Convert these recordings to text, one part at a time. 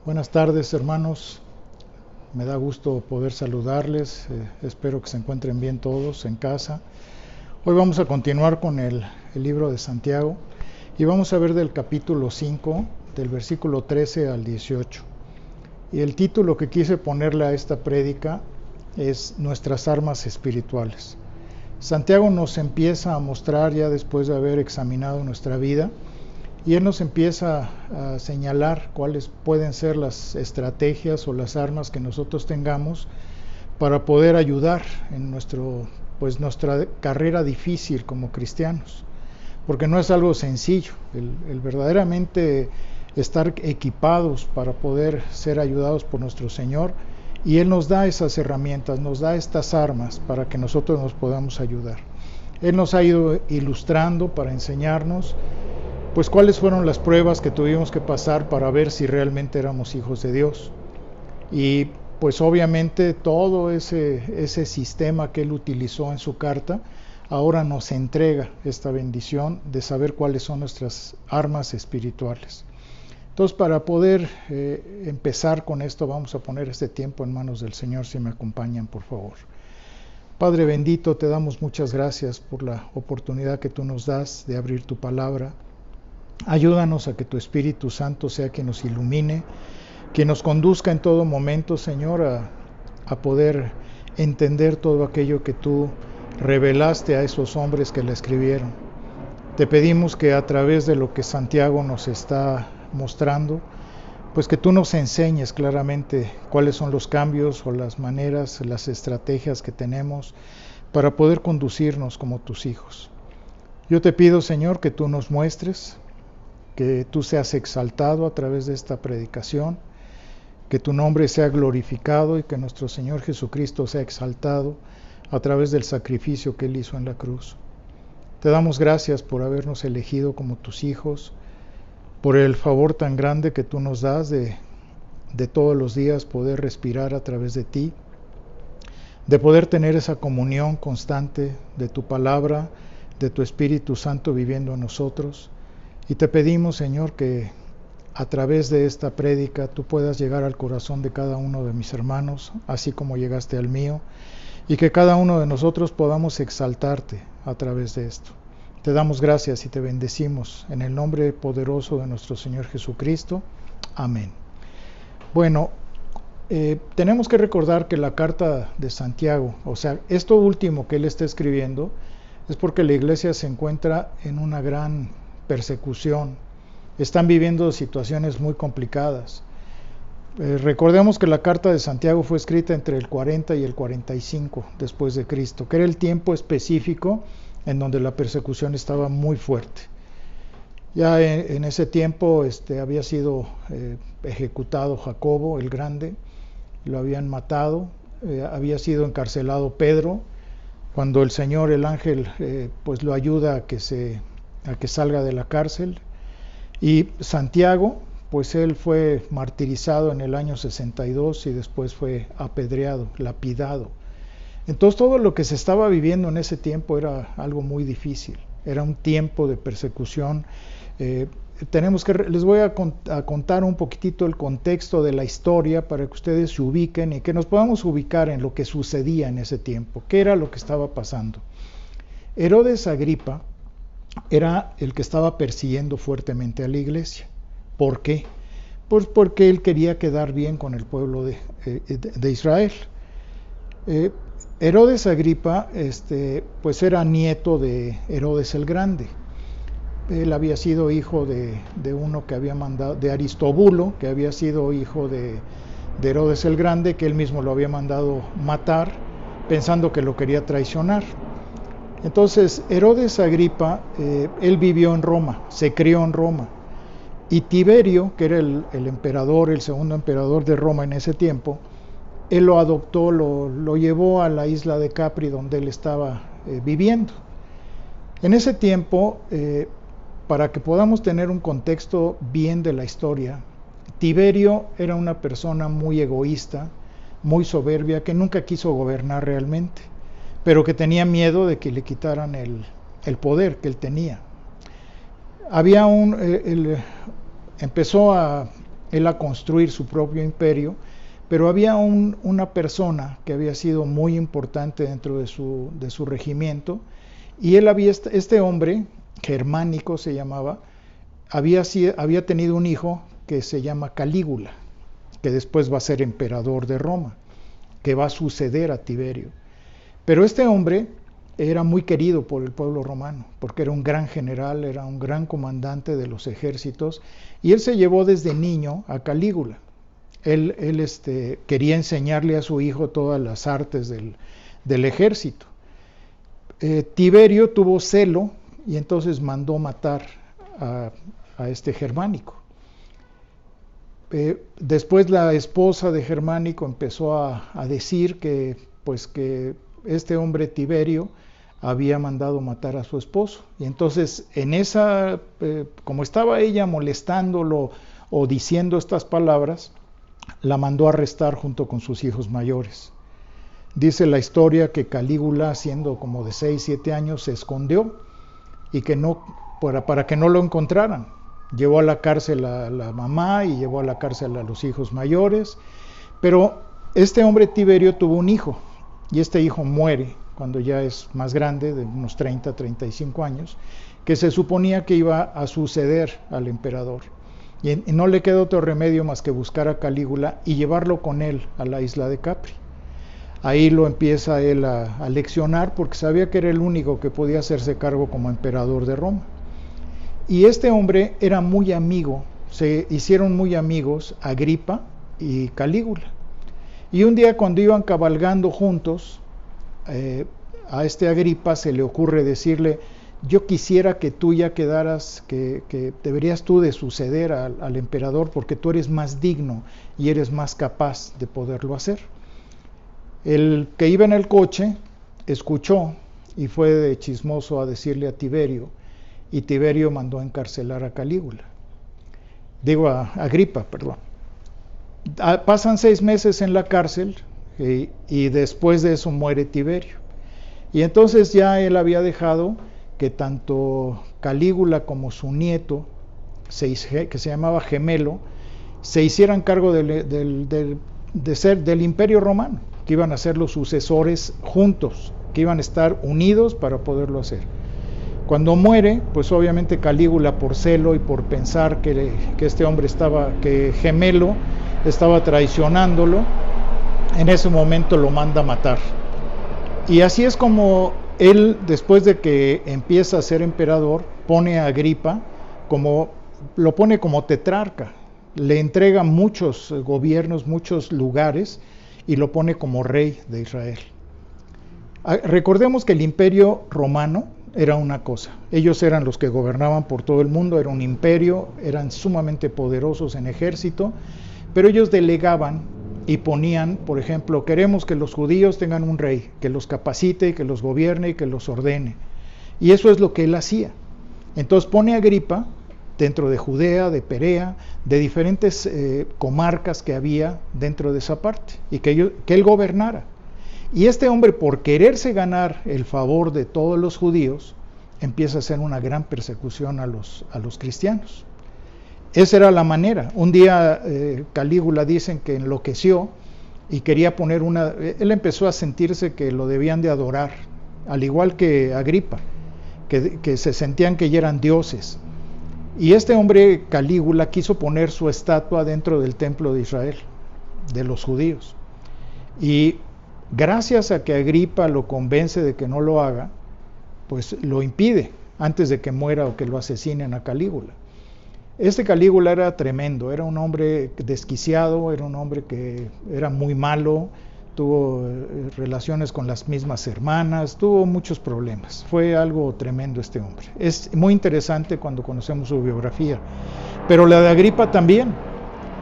Buenas tardes, hermanos. Me da gusto poder saludarles. Espero que se encuentren bien todos en casa. Hoy vamos a continuar con el libro de Santiago y vamos a ver del capítulo 5, del versículo 13 al 18. Y el título que quise ponerle a esta prédica es Nuestras armas espirituales. Santiago nos empieza a mostrar, ya después de haber examinado nuestra vida, y él nos empieza a señalar cuáles pueden ser las estrategias o las armas que nosotros tengamos para poder ayudar en nuestra carrera difícil como cristianos, porque no es algo sencillo, el verdaderamente estar equipados para poder ser ayudados por nuestro Señor, y Él nos da esas herramientas, nos da estas armas para que nosotros nos podamos ayudar. Él nos ha ido ilustrando para enseñarnos pues cuáles fueron las pruebas que tuvimos que pasar para ver si realmente éramos hijos de Dios. Y pues obviamente todo ese sistema que él utilizó en su carta ahora nos entrega esta bendición de saber cuáles son nuestras armas espirituales. Entonces, para poder empezar con esto, vamos a poner este tiempo en manos del Señor, si me acompañan, por favor. Padre bendito, te damos muchas gracias por la oportunidad que tú nos das de abrir tu palabra. Ayúdanos a que tu Espíritu Santo sea quien nos ilumine, quien nos conduzca en todo momento, Señor, a poder entender todo aquello que tú revelaste a esos hombres que la escribieron. Te pedimos que a través de lo que Santiago nos está mostrando, pues que tú nos enseñes claramente cuáles son los cambios o las maneras, las estrategias que tenemos para poder conducirnos como tus hijos. Yo te pido, Señor, que tú nos muestres, que tú seas exaltado a través de esta predicación, que tu nombre sea glorificado y que nuestro Señor Jesucristo sea exaltado a través del sacrificio que Él hizo en la cruz. Te damos gracias por habernos elegido como tus hijos, por el favor tan grande que tú nos das de todos los días poder respirar a través de ti, de poder tener esa comunión constante de tu palabra, de tu Espíritu Santo viviendo en nosotros. Y te pedimos, Señor, que a través de esta prédica tú puedas llegar al corazón de cada uno de mis hermanos, así como llegaste al mío, y que cada uno de nosotros podamos exaltarte a través de esto. Te damos gracias y te bendecimos en el nombre poderoso de nuestro Señor Jesucristo. Amén. Bueno, tenemos que recordar que la carta de Santiago, o sea, esto último que él está escribiendo, es porque la iglesia se encuentra en una gran persecución, están viviendo situaciones muy complicadas. Recordemos que la carta de Santiago fue escrita entre el 40 y el 45 después de Cristo, que era el tiempo específico en donde la persecución estaba muy fuerte. Ya en ese tiempo había sido ejecutado Jacobo el Grande, lo habían matado, había sido encarcelado Pedro, cuando el Señor, el ángel, pues lo ayuda a que salga de la cárcel. Y Santiago, pues él fue martirizado en el año 62 y después fue apedreado, lapidado. Entonces todo lo que se estaba viviendo en ese tiempo era algo muy difícil, era un tiempo de persecución. Les voy a contar un poquitito el contexto de la historia para que ustedes se ubiquen y que nos podamos ubicar en lo que sucedía en ese tiempo, qué era lo que estaba pasando. Herodes Agripa era el que estaba persiguiendo fuertemente a la iglesia. ¿Por qué? Pues porque él quería quedar bien con el pueblo de Israel. Herodes Agripa, pues era nieto de Herodes el Grande. Él había sido hijo de uno que había mandado, de Aristóbulo, que había sido hijo de Herodes el Grande, que él mismo lo había mandado matar, pensando que lo quería traicionar. Entonces, Herodes Agripa, él vivió en Roma, se crió en Roma, y Tiberio, que era el emperador, el segundo emperador de Roma en ese tiempo, él lo adoptó, lo llevó a la isla de Capri, donde él estaba viviendo. En ese tiempo, para que podamos tener un contexto bien de la historia, Tiberio era una persona muy egoísta, muy soberbia, que nunca quiso gobernar realmente, pero que tenía miedo de que le quitaran el poder que él tenía. Empezó a él a construir su propio imperio, pero había una persona que había sido muy importante dentro de su regimiento, y este hombre, Germánico se llamaba, había tenido un hijo que se llama Calígula, que después va a ser emperador de Roma, que va a suceder a Tiberio. Pero este hombre era muy querido por el pueblo romano, porque era un gran general, era un gran comandante de los ejércitos, y él se llevó desde niño a Calígula. Él quería enseñarle a su hijo todas las artes del ejército. Tiberio tuvo celo y entonces mandó matar a este Germánico. Después la esposa de Germánico empezó a decir que este hombre Tiberio había mandado matar a su esposo, y entonces como estaba ella molestándolo o diciendo estas palabras, la mandó a arrestar junto con sus hijos mayores. Dice la historia que Calígula, siendo como de 6, 7 años, se escondió y para que no lo encontraran. Llevó a la cárcel a la mamá y llevó a la cárcel a los hijos mayores, pero este hombre Tiberio tuvo un hijo, y este hijo muere cuando ya es más grande, de unos 30, 35 años, que se suponía que iba a suceder al emperador. Y no le quedó otro remedio más que buscar a Calígula y llevarlo con él a la isla de Capri. Ahí lo empieza él a leccionar, porque sabía que era el único que podía hacerse cargo como emperador de Roma. Y este hombre era muy amigo, se hicieron muy amigos Agripa y Calígula. Y un día, cuando iban cabalgando juntos, a este Agripa se le ocurre decirle: yo quisiera que tú ya quedaras, que deberías tú de suceder al emperador, porque tú eres más digno y eres más capaz de poderlo hacer. El que iba en el coche escuchó y fue de chismoso a decirle a Tiberio, y Tiberio mandó a encarcelar a Calígula. A Agripa, perdón. Pasan 6 meses en la cárcel y después de eso muere Tiberio. Y entonces ya él había dejado que tanto Calígula como su nieto, que se llamaba Gemelo, se hicieran cargo del imperio romano, que iban a ser los sucesores juntos, que iban a estar unidos para poderlo hacer. Cuando muere, pues obviamente Calígula, por celo y por pensar que este hombre que Gemelo estaba traicionándolo, en ese momento lo manda a matar. Y así es como él, después de que empieza a ser emperador, pone a Agripa lo pone como tetrarca, le entrega muchos gobiernos, muchos lugares, y lo pone como rey de Israel. Recordemos que el imperio romano era una cosa, ellos eran los que gobernaban por todo el mundo, era un imperio, eran sumamente poderosos en ejército, pero ellos delegaban y ponían, por ejemplo, queremos que los judíos tengan un rey, que los capacite, que los gobierne y que los ordene. Y eso es lo que él hacía. Entonces pone a Agripa dentro de Judea, de Perea, de diferentes comarcas que había dentro de esa parte, y que él gobernara. Y este hombre, por quererse ganar el favor de todos los judíos, empieza a hacer una gran persecución a los cristianos. Esa era la manera. Un día Calígula, dicen que enloqueció y quería poner él empezó a sentirse que lo debían de adorar, al igual que Agripa, que se sentían que ya eran dioses. Y este hombre Calígula quiso poner su estatua dentro del templo de Israel, de los judíos. Y gracias a que Agripa lo convence de que no lo haga, pues lo impide antes de que muera o que lo asesinen a Calígula. Este Calígula era tremendo, era un hombre desquiciado, era un hombre que era muy malo, tuvo relaciones con las mismas hermanas, tuvo muchos problemas. Fue algo tremendo este hombre. Es muy interesante cuando conocemos su biografía, pero la de Agripa también.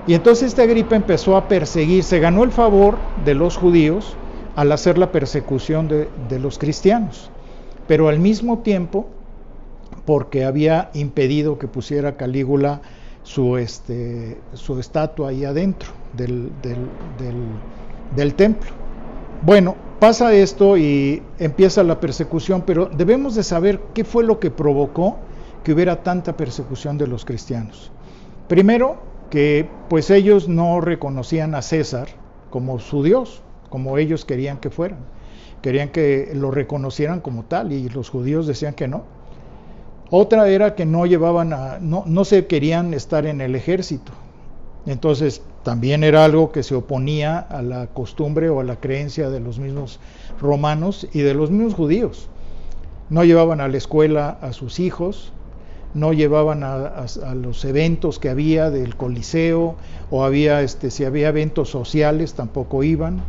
Y entonces este Agripa empezó a perseguir, se ganó el favor de los judíos al hacer la persecución de los cristianos, pero al mismo tiempo, porque había impedido que pusiera Calígula su estatua ahí adentro del templo. Bueno, pasa esto y empieza la persecución, pero debemos de saber qué fue lo que provocó que hubiera tanta persecución de los cristianos. Primero, que pues ellos no reconocían a César como su Dios, como ellos querían que fueran. Querían que lo reconocieran como tal y los judíos decían que no. Otra era que no se querían estar en el ejército. Entonces también era algo que se oponía a la costumbre o a la creencia de los mismos romanos y de los mismos judíos. No llevaban a la escuela a sus hijos, no llevaban a los eventos que había del Coliseo, o si había eventos sociales tampoco iban.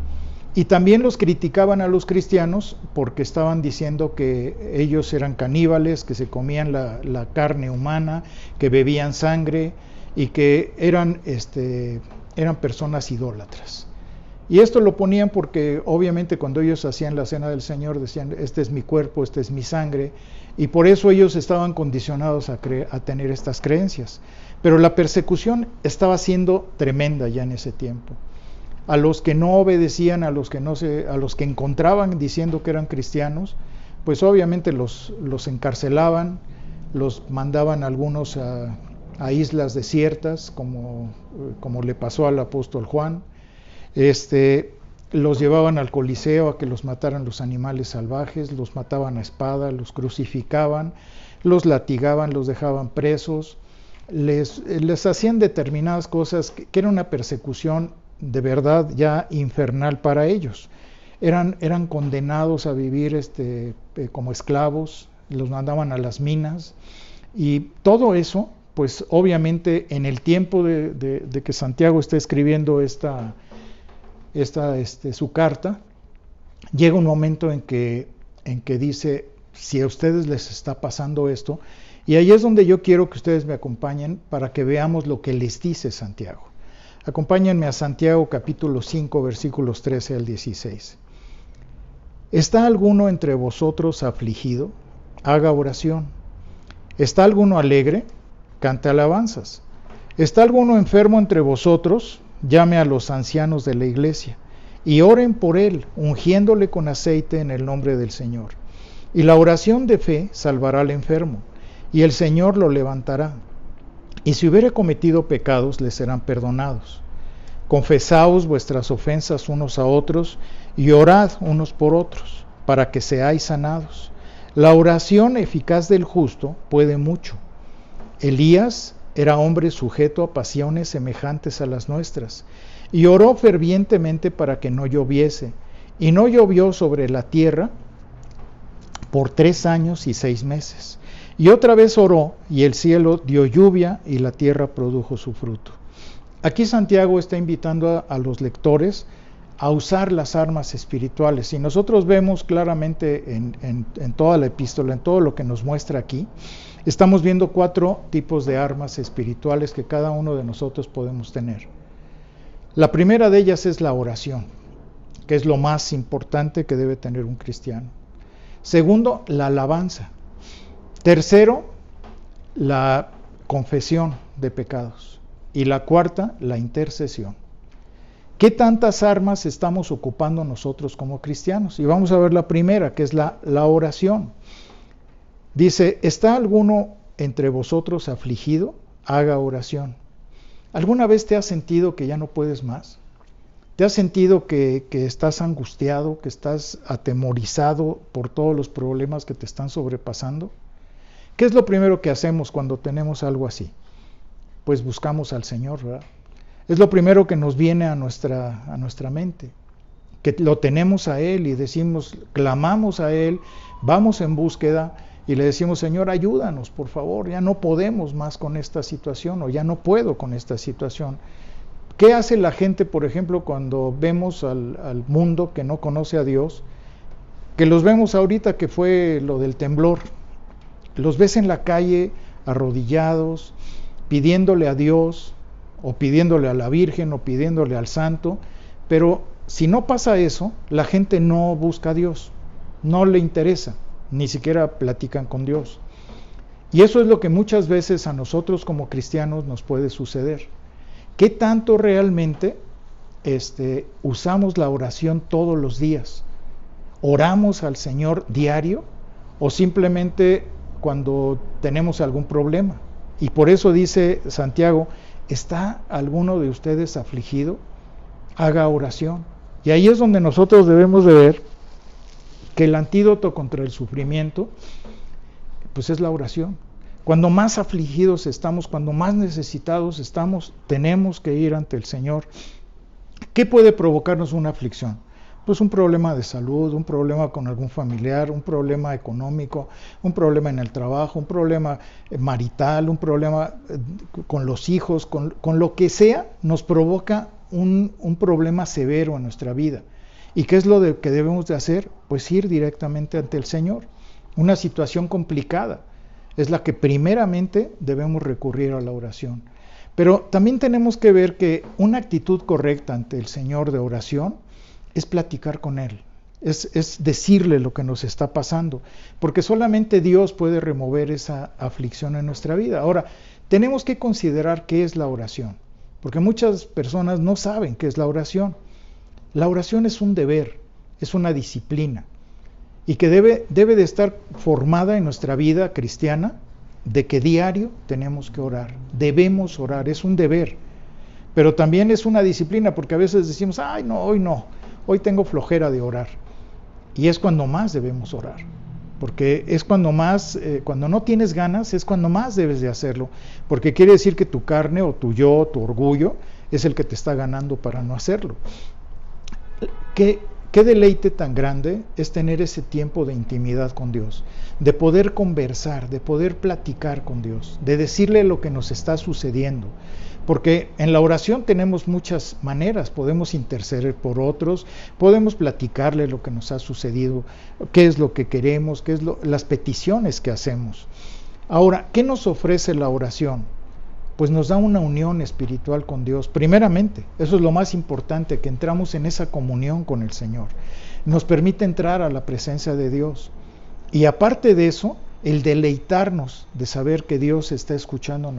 Y también los criticaban a los cristianos porque estaban diciendo que ellos eran caníbales, que se comían la carne humana, que bebían sangre y que eran personas idólatras. Y esto lo ponían porque obviamente cuando ellos hacían la cena del Señor decían, este es mi cuerpo, este es mi sangre, y por eso ellos estaban condicionados a tener estas creencias. Pero la persecución estaba siendo tremenda ya en ese tiempo. A los que no obedecían, a los que encontraban diciendo que eran cristianos, pues obviamente los encarcelaban, los mandaban algunos a islas desiertas, como le pasó al apóstol Juan. Los llevaban al Coliseo a que los mataran los animales salvajes, los mataban a espada, los crucificaban, los latigaban, los dejaban presos, les hacían determinadas cosas que era una persecución de verdad ya infernal para ellos. Eran condenados a vivir como esclavos, los mandaban a las minas, y todo eso, pues obviamente en el tiempo de que Santiago está escribiendo su carta, llega un momento en que dice, si a ustedes les está pasando esto, y ahí es donde yo quiero que ustedes me acompañen para que veamos lo que les dice Santiago. Acompáñenme a Santiago capítulo 5, versículos 13 al 16. ¿Está alguno entre vosotros afligido? Haga oración. ¿Está alguno alegre? Cante alabanzas. ¿Está alguno enfermo entre vosotros? Llame a los ancianos de la iglesia y oren por él, ungiéndole con aceite en el nombre del Señor. Y la oración de fe salvará al enfermo, y el Señor lo levantará. Y si hubiere cometido pecados, le serán perdonados. Confesaos vuestras ofensas unos a otros, y orad unos por otros, para que seáis sanados. La oración eficaz del justo puede mucho. Elías era hombre sujeto a pasiones semejantes a las nuestras, y oró fervientemente para que no lloviese, y no llovió sobre la tierra por 3 años y 6 meses. Y otra vez oró, y el cielo dio lluvia, y la tierra produjo su fruto. Aquí Santiago está invitando a los lectores a usar las armas espirituales. Y nosotros vemos claramente en toda la epístola, en todo lo que nos muestra aquí, estamos viendo 4 tipos de armas espirituales que cada uno de nosotros podemos tener. La primera de ellas es la oración, que es lo más importante que debe tener un cristiano. Segundo, la alabanza. Tercero, la confesión de pecados. Y la cuarta, la intercesión. ¿Qué tantas armas estamos ocupando nosotros como cristianos? Y vamos a ver la primera, que es la oración. Dice, ¿está alguno entre vosotros afligido? Haga oración. ¿Alguna vez te has sentido que ya no puedes más? ¿Te has sentido que estás angustiado, que estás atemorizado por todos los problemas que te están sobrepasando? ¿Qué es lo primero que hacemos cuando tenemos algo así? Pues buscamos al Señor, ¿verdad? Es lo primero que nos viene a nuestra mente, que lo tenemos a Él y decimos, clamamos a Él, vamos en búsqueda y le decimos, Señor, ayúdanos, por favor, ya no podemos más con esta situación o ya no puedo con esta situación. ¿Qué hace la gente, por ejemplo, cuando vemos al mundo que no conoce a Dios? Que los vemos ahorita que fue lo del temblor. Los ves en la calle arrodillados, pidiéndole a Dios, o pidiéndole a la Virgen, o pidiéndole al Santo, pero si no pasa eso, la gente no busca a Dios, no le interesa, ni siquiera platican con Dios. Y eso es lo que muchas veces a nosotros como cristianos nos puede suceder. ¿Qué tanto realmente usamos la oración todos los días? ¿Oramos al Señor diario o simplemente cuando tenemos algún problema? Y por eso dice Santiago, ¿está alguno de ustedes afligido? Haga oración. Y ahí es donde nosotros debemos de ver que el antídoto contra el sufrimiento, pues es la oración. Cuando más afligidos estamos, cuando más necesitados estamos, tenemos que ir ante el Señor. ¿Qué puede provocarnos una aflicción? Pues un problema de salud, un problema con algún familiar, un problema económico, un problema en el trabajo, un problema marital, un problema con los hijos, con lo que sea, nos provoca un problema severo en nuestra vida. ¿Y qué es lo que debemos de hacer? Pues ir directamente ante el Señor. Una situación complicada es la que primeramente debemos recurrir a la oración. Pero también tenemos que ver que una actitud correcta ante el Señor de oración es platicar con Él, es decirle lo que nos está pasando, porque solamente Dios puede remover esa aflicción en nuestra vida. Ahora, tenemos que considerar qué es la oración, porque muchas personas no saben qué es la oración. La oración es un deber, es una disciplina, y que debe de estar formada en nuestra vida cristiana, de que diario tenemos que orar, debemos orar, es un deber, pero también es una disciplina, porque a veces decimos, ay no, hoy tengo flojera de orar, y es cuando más debemos orar, porque es cuando más, cuando no tienes ganas, es cuando más debes de hacerlo, porque quiere decir que tu carne o tu yo, tu orgullo, es el que te está ganando para no hacerlo. Qué deleite tan grande es tener ese tiempo de intimidad con Dios, de poder conversar, de poder platicar con Dios, de decirle lo que nos está sucediendo. Porque en la oración tenemos muchas maneras, podemos interceder por otros, podemos platicarle lo que nos ha sucedido, qué es lo que queremos, las peticiones que hacemos. Ahora, ¿qué nos ofrece la oración? Pues nos da una unión espiritual con Dios, primeramente, eso es lo más importante, que entramos en esa comunión con el Señor, nos permite entrar a la presencia de Dios, y aparte de eso, el deleitarnos de saber que Dios está escuchando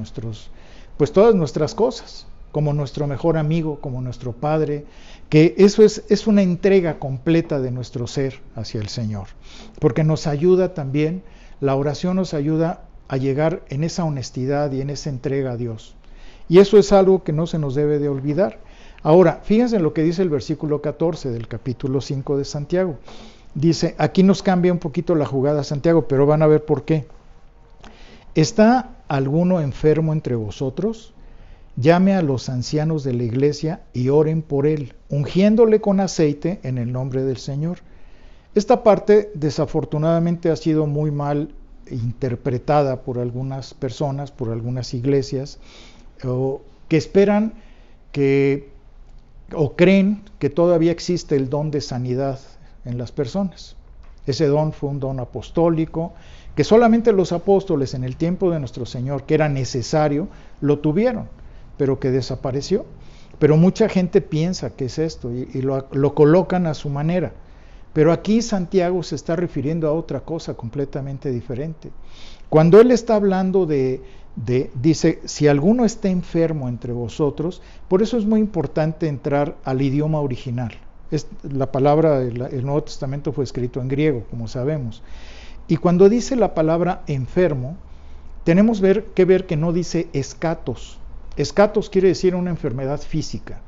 pues todas nuestras cosas, como nuestro mejor amigo, como nuestro Padre, que eso es una entrega completa de nuestro ser hacia el Señor, porque nos ayuda también, la oración nos ayuda a llegar en esa honestidad y en esa entrega a Dios. Y eso es algo que no se nos debe de olvidar. Ahora, fíjense en lo que dice el versículo 14 del capítulo 5 de Santiago. Dice, aquí nos cambia un poquito la jugada Santiago, pero van a ver por qué. ¿Está alguno enfermo entre vosotros? Llame a los ancianos de la iglesia y oren por él, ungiéndole con aceite en el nombre del Señor. Esta parte desafortunadamente ha sido muy mal interpretada por algunas personas, por algunas iglesias, que esperan o creen que todavía existe el don de sanidad en las personas. Ese don fue un don apostólico, que solamente los apóstoles en el tiempo de nuestro Señor, que era necesario, lo tuvieron, pero que desapareció. Pero mucha gente piensa que es esto y lo colocan a su manera. Pero aquí Santiago se está refiriendo a otra cosa completamente diferente. Cuando él está hablando dice, si alguno está enfermo entre vosotros, por eso es muy importante entrar al idioma original. La palabra, el Nuevo Testamento fue escrito en griego, como sabemos. Y cuando dice la palabra enfermo, tenemos que ver que no dice escatos. Escatos quiere decir una enfermedad física,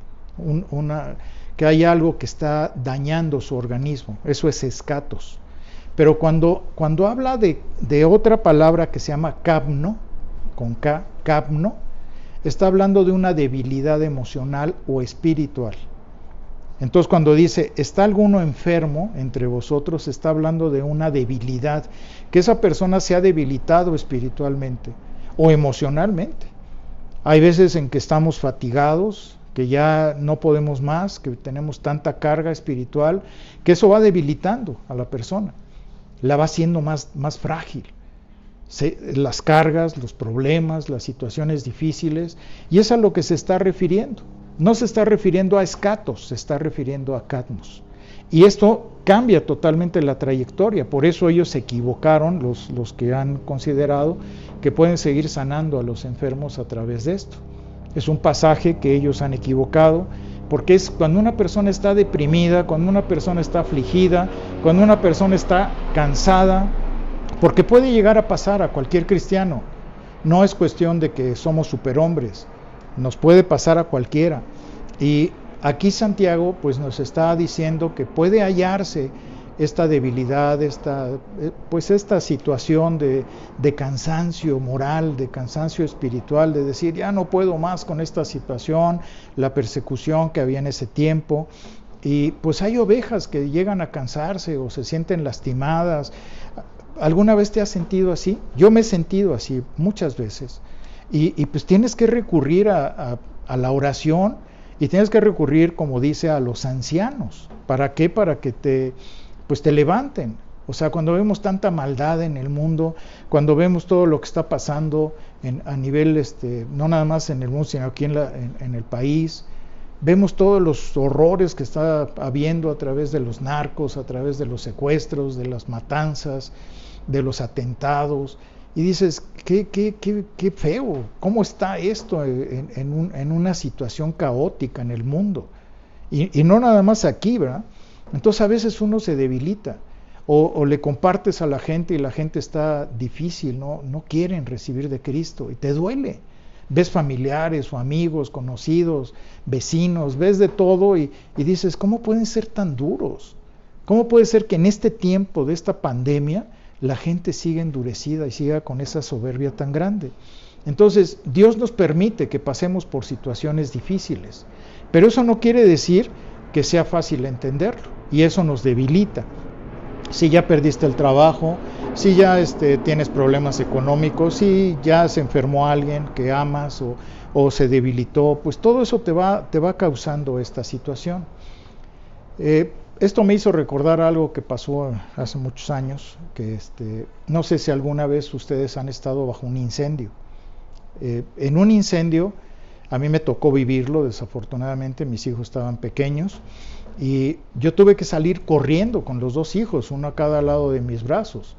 que hay algo que está dañando su organismo, eso es escatos. Pero cuando habla de otra palabra que se llama capno, con K, capno, está hablando de una debilidad emocional o espiritual. Entonces cuando dice, ¿está alguno enfermo entre vosotros? Está hablando de una debilidad, que esa persona se ha debilitado espiritualmente o emocionalmente. Hay veces en que estamos fatigados, que ya no podemos más, que tenemos tanta carga espiritual, que eso va debilitando a la persona, la va haciendo más frágil. Las cargas, los problemas, las situaciones difíciles, y es a lo que se está refiriendo. No se está refiriendo a escatos, se está refiriendo a catmos. Y esto cambia totalmente la trayectoria, por eso ellos se equivocaron, los que han considerado que pueden seguir sanando a los enfermos a través de esto. Es un pasaje que ellos han equivocado, porque es cuando una persona está deprimida, cuando una persona está afligida, cuando una persona está cansada, porque puede llegar a pasar a cualquier cristiano. No es cuestión de que somos superhombres, nos puede pasar a cualquiera. Y aquí Santiago pues nos está diciendo que puede hallarse esta debilidad, esta situación de cansancio moral, de cansancio espiritual, de decir, ya no puedo más con esta situación, la persecución que había en ese tiempo. Y pues hay ovejas que llegan a cansarse o se sienten lastimadas. ¿Alguna vez te has sentido así? Yo me he sentido así muchas veces. Y pues tienes que recurrir a la oración y tienes que recurrir, como dice, a los ancianos. ¿Para qué? Para que te levanten. O sea, cuando vemos tanta maldad en el mundo, cuando vemos todo lo que está pasando a nivel, no nada más en el mundo, sino aquí en el país, vemos todos los horrores que está habiendo a través de los narcos, a través de los secuestros, de las matanzas, de los atentados, y dices, qué feo, ¿cómo está esto en una situación caótica en el mundo? Y no nada más aquí, ¿verdad? Entonces a veces uno se debilita, o le compartes a la gente y la gente está difícil, no quieren recibir de Cristo, y te duele. Ves familiares o amigos, conocidos, vecinos, ves de todo y dices, ¿cómo pueden ser tan duros? ¿Cómo puede ser que en este tiempo de esta pandemia la gente siga endurecida y siga con esa soberbia tan grande? Entonces, Dios nos permite que pasemos por situaciones difíciles, pero eso no quiere decir que sea fácil entenderlo, y eso nos debilita. Si ya perdiste el trabajo, si ya tienes problemas económicos, si ya se enfermó alguien que amas o se debilitó, pues todo eso te va causando esta situación. Esto me hizo recordar algo que pasó hace muchos años, que no sé si alguna vez ustedes han estado bajo un incendio. En un incendio, a mí me tocó vivirlo, desafortunadamente mis hijos estaban pequeños, y yo tuve que salir corriendo con los dos hijos, uno a cada lado de mis brazos,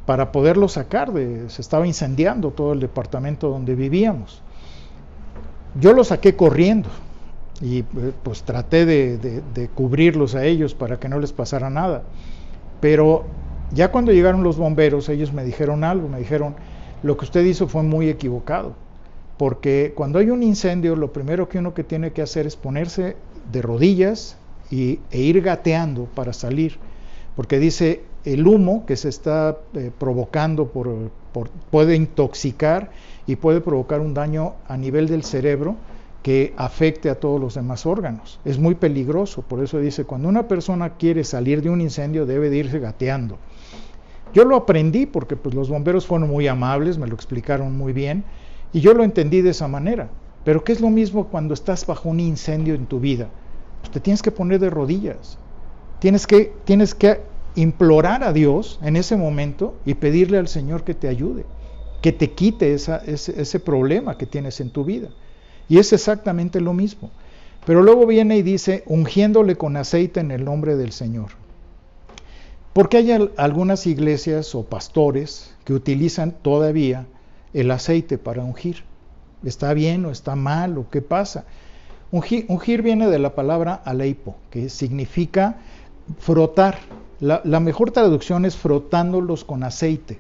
para poderlos sacar. Se estaba incendiando todo el departamento donde vivíamos. Yo los saqué corriendo y pues traté de cubrirlos a ellos para que no les pasara nada. Pero ya cuando llegaron los bomberos, ellos me dijeron algo, me dijeron, lo que usted hizo fue muy equivocado, porque cuando hay un incendio, lo primero que uno que tiene que hacer es ponerse de rodillas e ir gateando para salir, porque dice, el humo que se está provocando puede intoxicar y puede provocar un daño a nivel del cerebro que afecte a todos los demás órganos. Es muy peligroso, por eso dice, cuando una persona quiere salir de un incendio debe de irse gateando. Yo lo aprendí porque pues, los bomberos fueron muy amables, me lo explicaron muy bien, y yo lo entendí de esa manera. Pero ¿qué es lo mismo cuando estás bajo un incendio en tu vida? Pues te tienes que poner de rodillas, tienes que implorar a Dios en ese momento y pedirle al Señor que te ayude, que te quite ese problema que tienes en tu vida. Y es exactamente lo mismo. Pero luego viene y dice, ungiéndole con aceite en el nombre del Señor. Porque hay algunas iglesias o pastores que utilizan todavía el aceite para ungir. ¿Está bien o está mal o qué pasa? Ungir viene de la palabra aleipo, que significa frotar. La mejor traducción es frotándolos con aceite.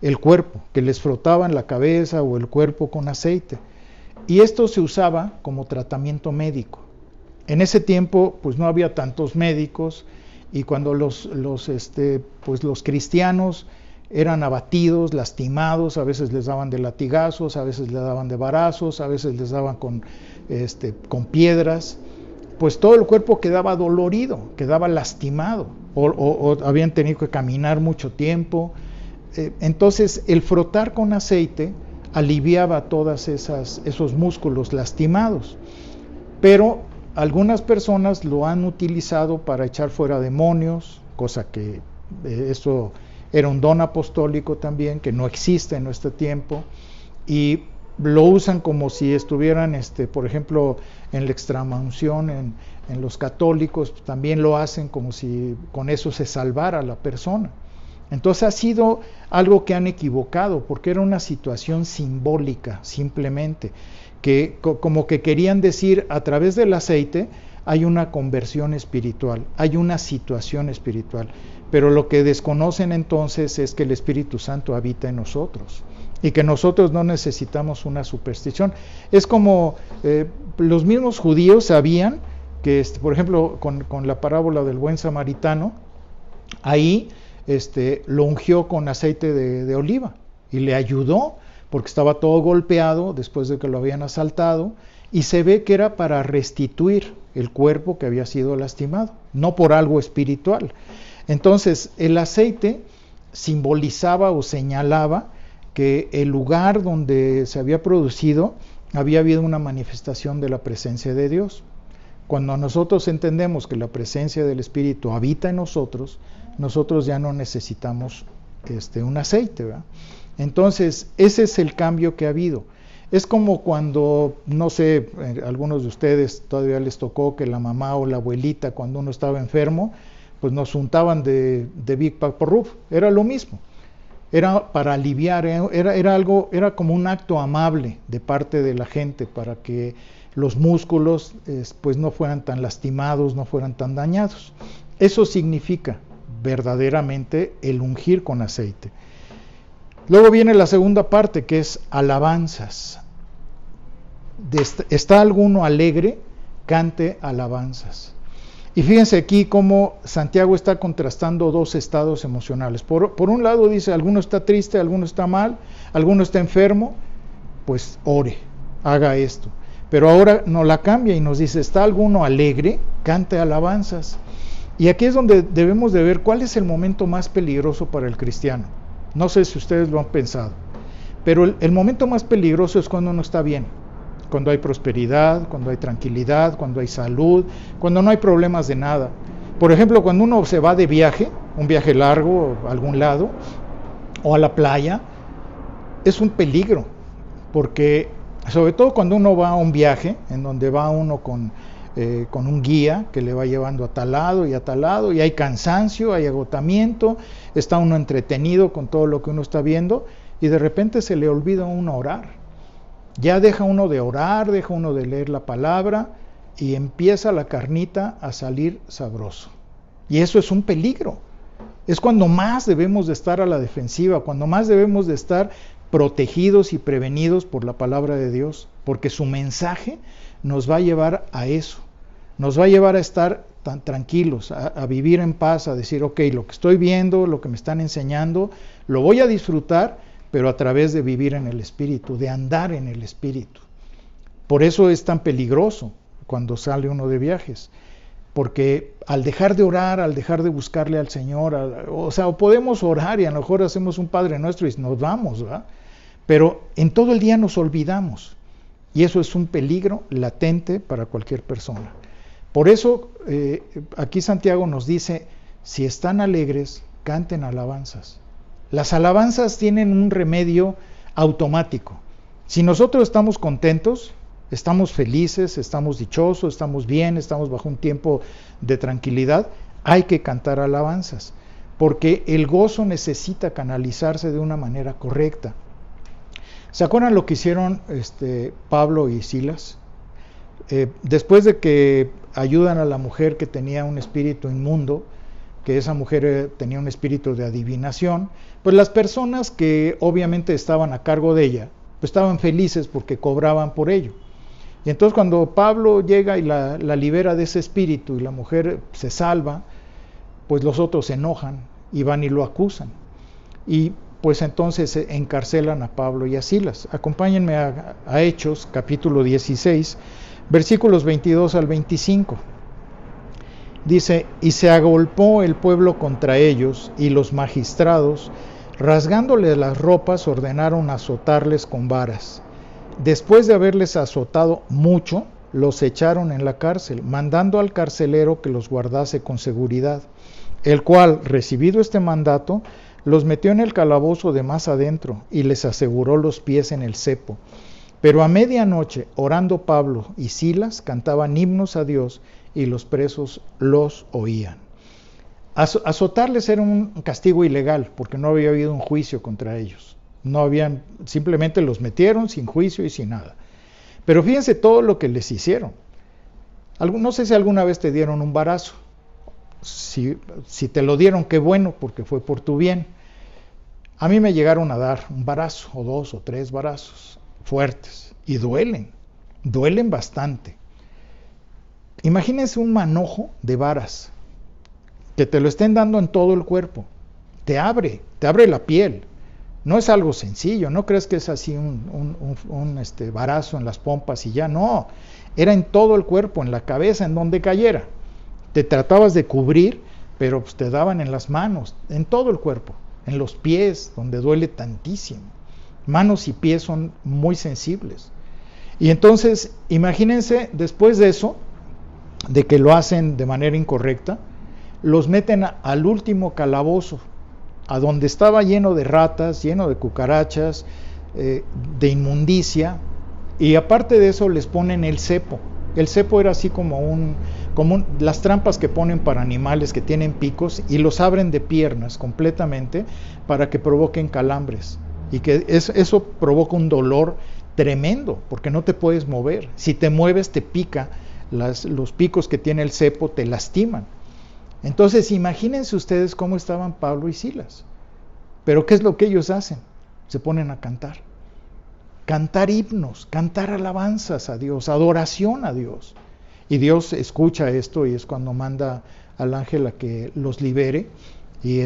El cuerpo, que les frotaban la cabeza o el cuerpo con aceite. Y esto se usaba como tratamiento médico. En ese tiempo pues no había tantos médicos, y cuando los cristianos eran abatidos, lastimados, a veces les daban de latigazos, a veces les daban de varazos, a veces les daban con piedras, pues todo el cuerpo quedaba dolorido, quedaba lastimado, o habían tenido que caminar mucho tiempo. Entonces el frotar con aceite aliviaba todos esos músculos lastimados. Pero algunas personas lo han utilizado para echar fuera demonios, cosa que eso era un don apostólico también, que no existe en nuestro tiempo, y lo usan como si estuvieran, por ejemplo, en la extremaunción en los católicos, también lo hacen como si con eso se salvara la persona. Entonces ha sido algo que han equivocado, porque era una situación simbólica, simplemente, que como que querían decir, a través del aceite hay una conversión espiritual, hay una situación espiritual, pero lo que desconocen entonces es que el Espíritu Santo habita en nosotros, y que nosotros no necesitamos una superstición. Es como los mismos judíos sabían que, por ejemplo, con la parábola del buen samaritano, ahí lo ungió con aceite de oliva y le ayudó porque estaba todo golpeado después de que lo habían asaltado, y se ve que era para restituir el cuerpo que había sido lastimado, no por algo espiritual. Entonces, el aceite simbolizaba o señalaba que el lugar donde se había producido había habido una manifestación de la presencia de Dios. Cuando nosotros entendemos que la presencia del Espíritu habita en nosotros, nosotros ya no necesitamos un aceite, ¿verdad? Entonces, ese es el cambio que ha habido. Es como cuando, no sé, algunos de ustedes todavía les tocó que la mamá o la abuelita, cuando uno estaba enfermo, pues nos untaban de Big Vaporub. Era lo mismo. Era para aliviar, era como un acto amable de parte de la gente para que los músculos pues no fueran tan lastimados, no fueran tan dañados. Eso significa verdaderamente el ungir con aceite. Luego viene la segunda parte, que es alabanzas. ¿Está alguno alegre? Cante alabanzas. Y fíjense aquí cómo Santiago está contrastando dos estados emocionales. Por un lado dice, alguno está triste, alguno está mal, alguno está enfermo, pues ore, haga esto. Pero ahora nos la cambia y nos dice, ¿está alguno alegre? Cante alabanzas. Y aquí es donde debemos de ver cuál es el momento más peligroso para el cristiano. No sé si ustedes lo han pensado, pero el momento más peligroso es cuando uno está bien, cuando hay prosperidad, cuando hay tranquilidad, cuando hay salud, cuando no hay problemas de nada. Por ejemplo, cuando uno se va de viaje, un viaje largo a algún lado, o a la playa, es un peligro, porque sobre todo cuando uno va a un viaje, en donde va uno con un guía que le va llevando a tal lado, y hay cansancio, hay agotamiento, está uno entretenido con todo lo que uno está viendo, y de repente se le olvida a uno orar. Ya deja uno de orar, deja uno de leer la palabra, y empieza la carnita a salir sabroso. Y eso es un peligro. Es cuando más debemos de estar a la defensiva, cuando más debemos de estar protegidos y prevenidos por la palabra de Dios, porque su mensaje nos va a llevar a eso, nos va a llevar a estar tan tranquilos, a vivir en paz, a decir, ok, lo que estoy viendo, lo que me están enseñando, lo voy a disfrutar, pero a través de vivir en el Espíritu, de andar en el Espíritu. Por eso es tan peligroso cuando sale uno de viajes, porque al dejar de orar, al dejar de buscarle al Señor, o podemos orar y a lo mejor hacemos un Padre Nuestro y nos vamos, ¿verdad? Pero en todo el día nos olvidamos, y eso es un peligro latente para cualquier persona. Por eso aquí Santiago nos dice, si están alegres, canten alabanzas. Las alabanzas tienen un remedio automático. Si nosotros estamos contentos, estamos felices, estamos dichosos, estamos bien, estamos bajo un tiempo de tranquilidad, hay que cantar alabanzas, porque el gozo necesita canalizarse de una manera correcta. ¿Se acuerdan lo que hicieron Pablo y Silas? Después de que ayudan a la mujer que tenía un espíritu inmundo, que esa mujer tenía un espíritu de adivinación, pues las personas que obviamente estaban a cargo de ella, pues estaban felices porque cobraban por ello. Y entonces cuando Pablo llega y la libera de ese espíritu y la mujer se salva, pues los otros se enojan y van y lo acusan. Y pues entonces encarcelan a Pablo y a Silas. Acompáñenme a Hechos, capítulo 16, versículos 22 al 25. Dice, y se agolpó el pueblo contra ellos, y los magistrados, rasgándoles las ropas, ordenaron azotarles con varas. Después de haberles azotado mucho, los echaron en la cárcel, mandando al carcelero que los guardase con seguridad, el cual, recibido este mandato, los metió en el calabozo de más adentro, y les aseguró los pies en el cepo. Pero a medianoche, orando Pablo y Silas, cantaban himnos a Dios, y los presos los oían. Azotarles era un castigo ilegal, porque no había habido un juicio contra ellos. Simplemente los metieron sin juicio y sin nada. Pero fíjense todo lo que les hicieron. No sé si alguna vez te dieron un varazo. Si te lo dieron, qué bueno, porque fue por tu bien. A mí me llegaron a dar un varazo, o 2 o 3 varazos fuertes, y duelen bastante. Imagínense un manojo de varas, que te lo estén dando en todo el cuerpo, te abre la piel. No es algo sencillo, no crees que es así un varazo en las pompas y ya, no, era en todo el cuerpo, en la cabeza, en donde cayera. Te tratabas de cubrir, pero pues te daban en las manos, en todo el cuerpo, en los pies, donde duele tantísimo. Manos y pies son muy sensibles. Y entonces, imagínense, después de eso, de que lo hacen de manera incorrecta, los meten al último calabozo, a donde estaba lleno de ratas, lleno de cucarachas, de inmundicia, y aparte de eso les ponen el cepo. El cepo era así como las trampas que ponen para animales que tienen picos, y los abren de piernas completamente para que provoquen calambres, y que eso provoca un dolor tremendo, porque no te puedes mover. Si te mueves te pica, los picos que tiene el cepo te lastiman. Entonces imagínense ustedes cómo estaban Pablo y Silas. Pero ¿qué es lo que ellos hacen? Se ponen a cantar himnos, cantar alabanzas a Dios, adoración a Dios. Y Dios escucha esto, y es cuando manda al ángel a que los libere, y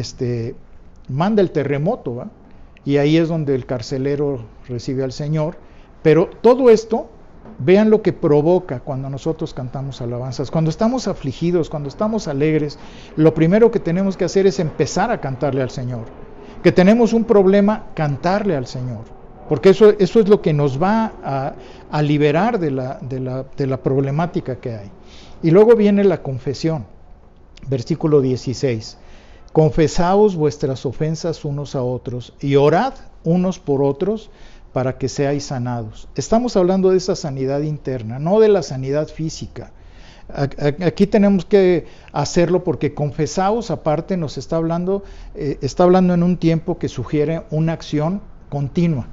manda el terremoto, ¿va? Y ahí es donde el carcelero recibe al Señor. Pero todo esto, vean lo que provoca cuando nosotros cantamos alabanzas. Cuando estamos afligidos, cuando estamos alegres, lo primero que tenemos que hacer es empezar a cantarle al Señor. Que tenemos un problema, cantarle al Señor. Porque eso es lo que nos va a liberar de la problemática que hay. Y luego viene la confesión. Versículo 16. Confesaos vuestras ofensas unos a otros y orad unos por otros para que seáis sanados. Estamos hablando de esa sanidad interna, no de la sanidad física. Aquí tenemos que hacerlo porque confesaos, aparte, nos está hablando en un tiempo que sugiere una acción continua.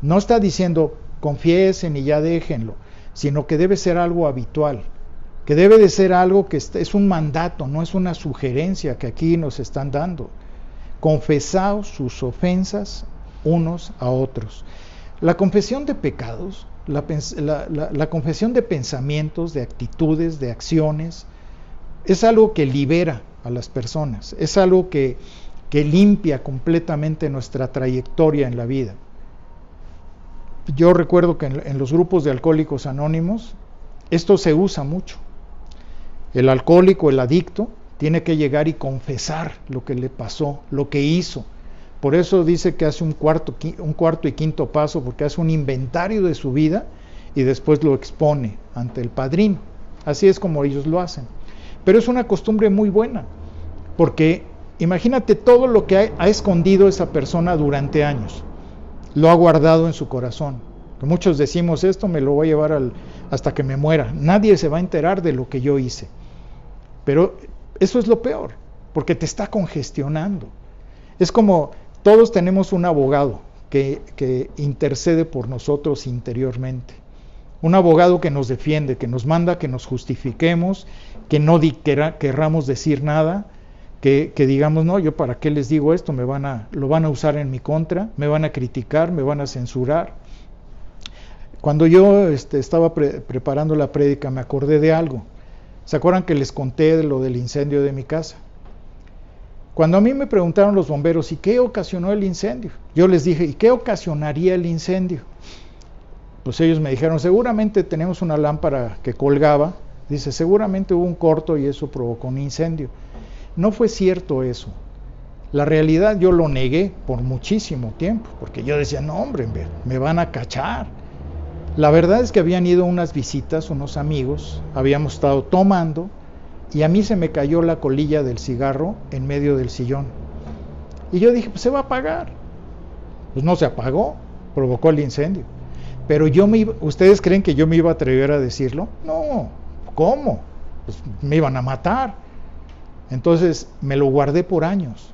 No está diciendo confiesen y ya déjenlo, sino que debe ser algo habitual, que debe de ser algo que es un mandato, no es una sugerencia que aquí nos están dando. Confesaos sus ofensas unos a otros. La confesión de pecados, la confesión de pensamientos, de actitudes, de acciones, es algo que libera a las personas, es algo que limpia completamente nuestra trayectoria en la vida. Yo recuerdo que en los grupos de alcohólicos anónimos, esto se usa mucho. El alcohólico, el adicto, tiene que llegar y confesar lo que le pasó, lo que hizo. Por eso dice que hace un cuarto y quinto paso, porque hace un inventario de su vida y después lo expone ante el padrino. Así es como ellos lo hacen. Pero es una costumbre muy buena, porque imagínate todo lo que ha escondido esa persona durante años. Lo ha guardado en su corazón. Muchos decimos, esto me lo voy a llevar hasta que me muera. Nadie se va a enterar de lo que yo hice. Pero eso es lo peor, porque te está congestionando. Es como todos tenemos un abogado que intercede por nosotros interiormente. Un abogado que nos defiende, que nos manda que nos justifiquemos, que no querramos decir nada, que digamos, no, yo para qué les digo esto, lo van a usar en mi contra, me van a criticar, me van a censurar. Cuando yo estaba preparando la prédica, me acordé de algo. ¿Se acuerdan que les conté de lo del incendio de mi casa? Cuando a mí me preguntaron los bomberos, ¿y qué ocasionó el incendio? Yo les dije, ¿y qué ocasionaría el incendio? Pues ellos me dijeron, seguramente tenemos una lámpara que colgaba. Dice, seguramente hubo un corto y eso provocó un incendio. No fue cierto eso. La realidad yo lo negué por muchísimo tiempo, porque yo decía, no hombre, me van a cachar. La verdad es que habían ido unas visitas, unos amigos, habíamos estado tomando, y a mí se me cayó la colilla del cigarro en medio del sillón. Y yo dije, pues se va a apagar. Pues no se apagó, provocó el incendio. Pero ¿ustedes creen que yo me iba a atrever a decirlo? No, ¿cómo? Pues me iban a matar. Entonces me lo guardé por años.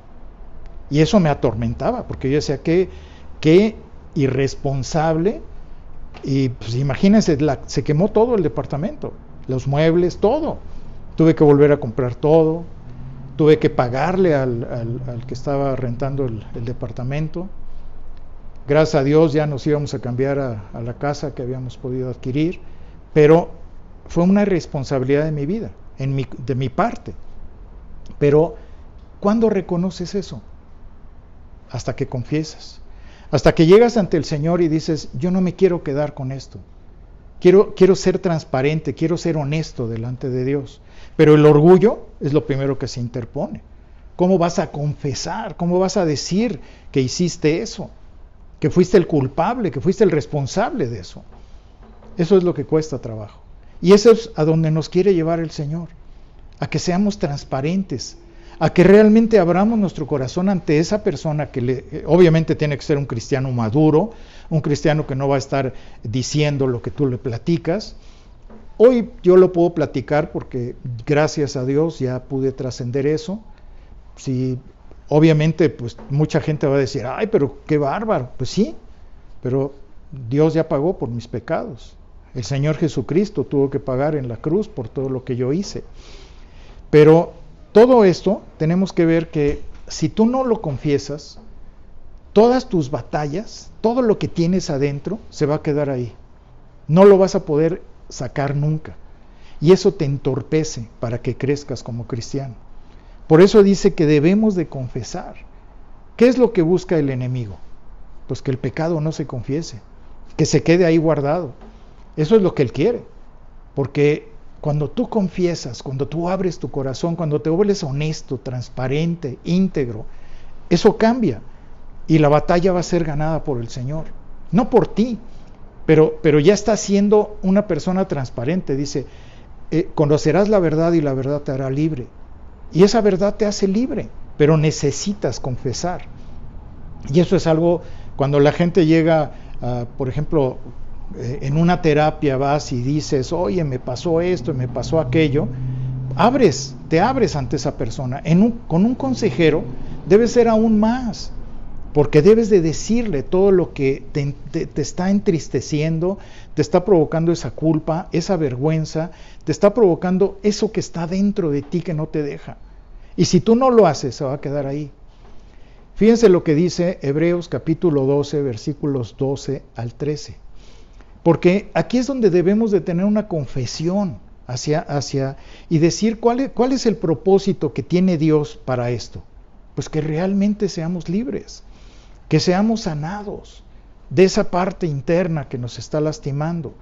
Y eso me atormentaba, porque yo decía, qué irresponsable. Y pues imagínense, se quemó todo el departamento, los muebles, todo. Tuve que volver a comprar todo. tuve que pagarle al que estaba rentando el departamento. Gracias a Dios ya nos íbamos a cambiar a la casa que habíamos podido adquirir, pero fue una irresponsabilidad de mi vida, de mi parte. Pero, ¿cuándo reconoces eso? Hasta que confiesas. Hasta que llegas ante el Señor y dices, yo no me quiero quedar con esto. Quiero ser transparente, quiero ser honesto delante de Dios. Pero el orgullo es lo primero que se interpone. ¿Cómo vas a confesar? ¿Cómo vas a decir que hiciste eso? Que fuiste el culpable, que fuiste el responsable de eso. Eso es lo que cuesta trabajo. Y eso es a donde nos quiere llevar el Señor. A que seamos transparentes, a que realmente abramos nuestro corazón ante esa persona que obviamente tiene que ser un cristiano maduro, un cristiano que no va a estar diciendo lo que tú le platicas. Hoy yo lo puedo platicar porque gracias a Dios ya pude trascender eso. Si, obviamente pues mucha gente va a decir, ay, pero qué bárbaro. Pues sí, pero Dios ya pagó por mis pecados. El Señor Jesucristo tuvo que pagar en la cruz por todo lo que yo hice. Pero todo esto tenemos que ver que si tú no lo confiesas, todas tus batallas, todo lo que tienes adentro se va a quedar ahí. No lo vas a poder sacar nunca. Y eso te entorpece para que crezcas como cristiano. Por eso dice que debemos de confesar. ¿Qué es lo que busca el enemigo? Pues que el pecado no se confiese, que se quede ahí guardado. Eso es lo que él quiere. Porque cuando tú confiesas, cuando tú abres tu corazón, cuando te vuelves honesto, transparente, íntegro, eso cambia y la batalla va a ser ganada por el Señor, no por ti, pero ya estás siendo una persona transparente. Dice, conocerás la verdad y la verdad te hará libre, y esa verdad te hace libre, pero necesitas confesar. Y eso es algo, cuando la gente llega, por ejemplo, en una terapia vas y dices, oye, me pasó esto, me pasó aquello, te abres ante esa persona. Con un consejero debe ser aún más, porque debes de decirle todo lo que te está entristeciendo, te está provocando esa culpa, esa vergüenza, te está provocando eso que está dentro de ti que no te deja. Y si tú no lo haces, se va a quedar ahí. Fíjense lo que dice Hebreos capítulo 12, versículos 12 al 13. Porque aquí es donde debemos de tener una confesión y decir cuál es el propósito que tiene Dios para esto. Pues que realmente seamos libres, que seamos sanados de esa parte interna que nos está lastimando.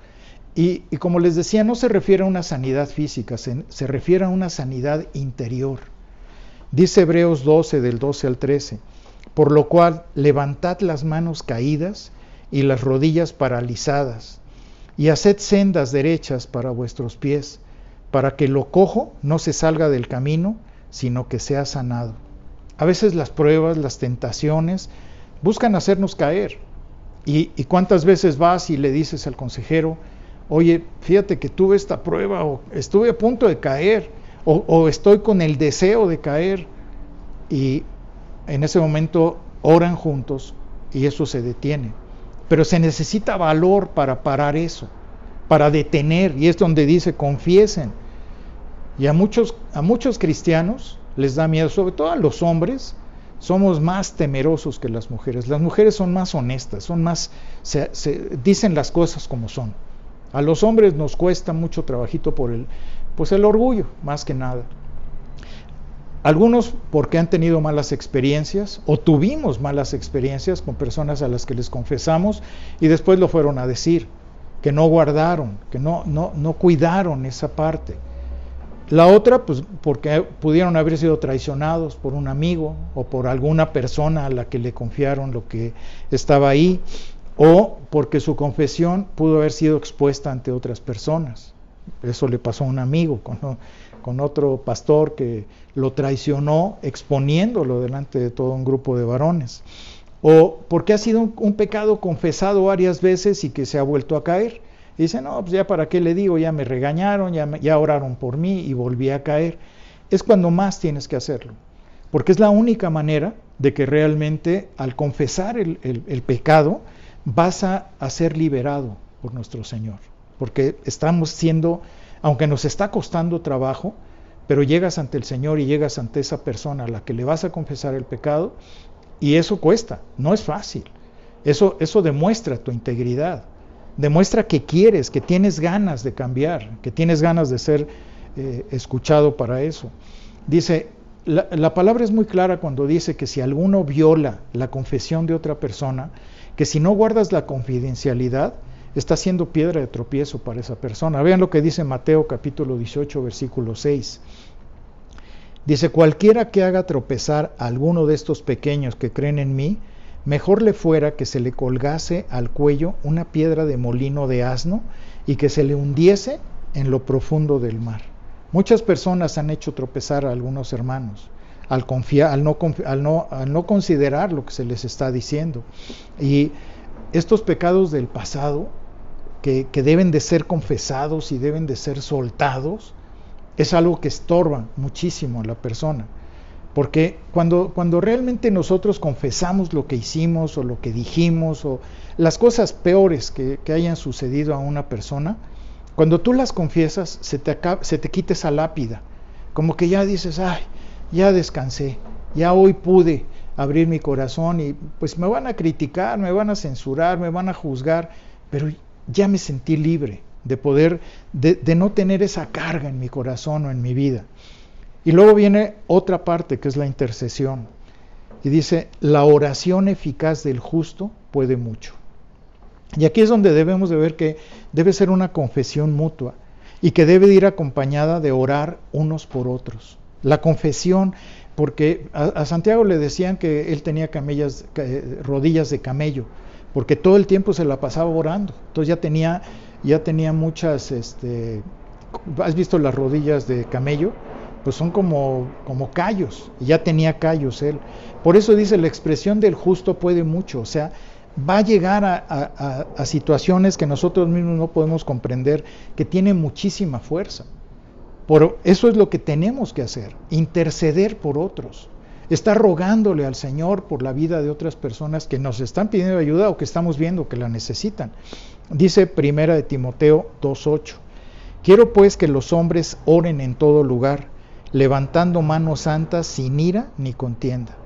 Y como les decía, no se refiere a una sanidad física, se refiere a una sanidad interior. Dice Hebreos 12, del 12 al 13, por lo cual levantad las manos caídas y las rodillas paralizadas, y haced sendas derechas para vuestros pies, para que lo cojo no se salga del camino, sino que sea sanado. A veces las pruebas, las tentaciones, buscan hacernos caer. ¿Y cuántas veces vas y le dices al consejero, oye, fíjate que tuve esta prueba, o estuve a punto de caer, o estoy con el deseo de caer? Y en ese momento oran juntos y eso se detiene. Pero se necesita valor para parar eso, para detener, y es donde dice confiesen. Y a muchos cristianos les da miedo, sobre todo a los hombres, somos más temerosos que las mujeres. Las mujeres son más honestas, son más, dicen las cosas como son. A los hombres nos cuesta mucho trabajito por el orgullo, más que nada. Algunos porque han tenido malas experiencias o tuvimos malas experiencias con personas a las que les confesamos y después lo fueron a decir, que no guardaron, que no cuidaron esa parte. La otra, pues porque pudieron haber sido traicionados por un amigo o por alguna persona a la que le confiaron lo que estaba ahí, o porque su confesión pudo haber sido expuesta ante otras personas. Eso le pasó a un amigo con otro pastor que lo traicionó exponiéndolo delante de todo un grupo de varones. O porque ha sido un pecado confesado varias veces y que se ha vuelto a caer. Y dice, no, pues ya para qué le digo, ya me regañaron, ya oraron por mí y volví a caer. Es cuando más tienes que hacerlo, porque es la única manera de que realmente al confesar el pecado vas a ser liberado por nuestro Señor. Porque estamos siendo, aunque nos está costando trabajo, pero llegas ante el Señor y llegas ante esa persona a la que le vas a confesar el pecado, y eso cuesta, no es fácil. Eso demuestra tu integridad, demuestra que quieres, que tienes ganas de cambiar, que tienes ganas de ser escuchado para eso. Dice, la palabra es muy clara cuando dice que si alguno viola la confesión de otra persona, que si no guardas la confidencialidad, está siendo piedra de tropiezo para esa persona. Vean lo que dice Mateo capítulo 18, versículo 6. Dice, cualquiera que haga tropezar a alguno de estos pequeños que creen en mí, mejor le fuera que se le colgase al cuello una piedra de molino de asno y que se le hundiese en lo profundo del mar. Muchas personas han hecho tropezar a algunos hermanos al no considerar lo que se les está diciendo. Y estos pecados del pasado, que deben de ser confesados y deben de ser soltados, es algo que estorba muchísimo a la persona. Porque cuando realmente nosotros confesamos lo que hicimos o lo que dijimos o las cosas peores que hayan sucedido a una persona, cuando tú las confiesas se te quita esa lápida, como que ya dices, ay, ya descansé, ya hoy pude abrir mi corazón y pues me van a criticar, me van a censurar, me van a juzgar, pero ya me sentí libre de poder, de no tener esa carga en mi corazón o en mi vida. Y luego viene otra parte que es la intercesión. Y dice, la oración eficaz del justo puede mucho. Y aquí es donde debemos de ver que debe ser una confesión mutua y que debe ir acompañada de orar unos por otros. La confesión, porque a Santiago le decían que él tenía rodillas de camello, porque todo el tiempo se la pasaba orando. Entonces ya tenía muchas, ¿has visto las rodillas de camello? Pues son como callos, y ya tenía callos él. Por eso dice, la expresión del justo puede mucho, o sea, va a llegar a situaciones que nosotros mismos no podemos comprender, que tienen muchísima fuerza. Por eso es lo que tenemos que hacer, interceder por otros, estar rogándole al Señor por la vida de otras personas que nos están pidiendo ayuda o que estamos viendo que la necesitan. Dice 1 Timoteo 2:8, quiero pues que los hombres oren en todo lugar, levantando manos santas sin ira ni contienda.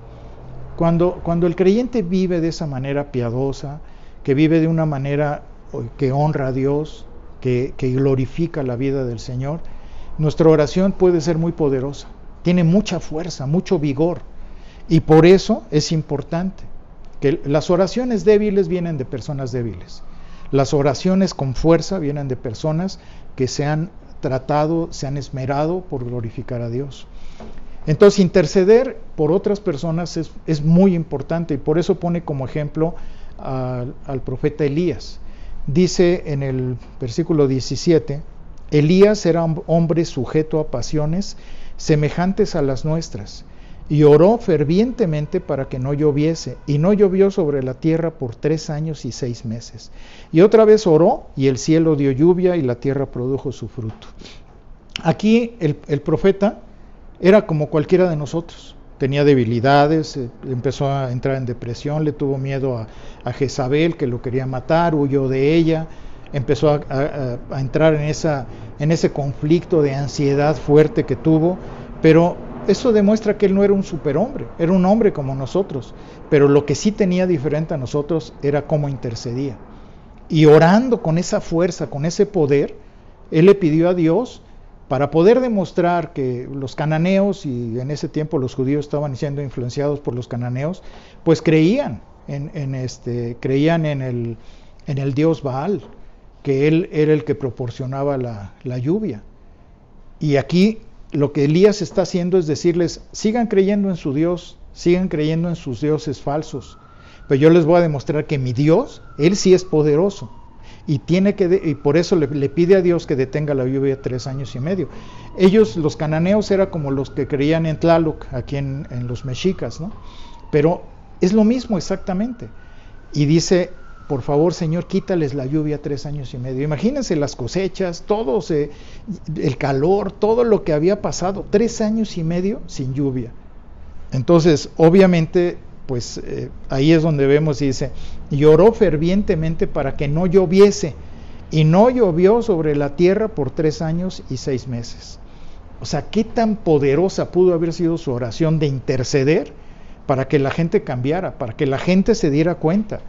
Cuando el creyente vive de esa manera piadosa, que vive de una manera que honra a Dios, que glorifica la vida del Señor, nuestra oración puede ser muy poderosa, tiene mucha fuerza, mucho vigor, y por eso es importante que las oraciones débiles vienen de personas débiles, las oraciones con fuerza vienen de personas que se han tratado, se han esmerado por glorificar a Dios. Entonces interceder por otras personas es muy importante, y por eso pone como ejemplo al profeta Elías. Dice en el versículo 17, Elías era hombre sujeto a pasiones semejantes a las nuestras, y oró fervientemente para que no lloviese, y no llovió sobre la tierra por 3 años y 6 meses. Y otra vez oró, y el cielo dio lluvia, y la tierra produjo su fruto. Aquí el profeta era como cualquiera de nosotros, tenía debilidades, empezó a entrar en depresión, le tuvo miedo a Jezabel, que lo quería matar, huyó de ella, empezó a entrar en ese conflicto de ansiedad fuerte que tuvo, pero eso demuestra que él no era un superhombre, era un hombre como nosotros, pero lo que sí tenía diferente a nosotros era cómo intercedía. Y orando con esa fuerza, con ese poder, él le pidió a Dios para poder demostrar que los cananeos, y en ese tiempo los judíos estaban siendo influenciados por los cananeos, pues creían en el dios Baal, que él era el que proporcionaba la lluvia. Y aquí lo que Elías está haciendo es decirles, sigan creyendo en su Dios, sigan creyendo en sus dioses falsos, pero yo les voy a demostrar que mi Dios, Él sí es poderoso, y por eso le pide a Dios que detenga la lluvia 3 años y medio. Ellos, los cananeos, eran como los que creían en Tlaloc, aquí en los mexicas, ¿no? Pero es lo mismo exactamente. Y dice, por favor, Señor, quítales la lluvia 3 años y medio. Imagínense las cosechas, el calor, todo lo que había pasado, 3 años y medio sin lluvia. Entonces, obviamente, pues ahí es donde vemos, y dice, y oró fervientemente para que no lloviese, y no llovió sobre la tierra por 3 años y 6 meses. O sea, qué tan poderosa pudo haber sido su oración de interceder para que la gente cambiara, para que la gente se diera cuenta.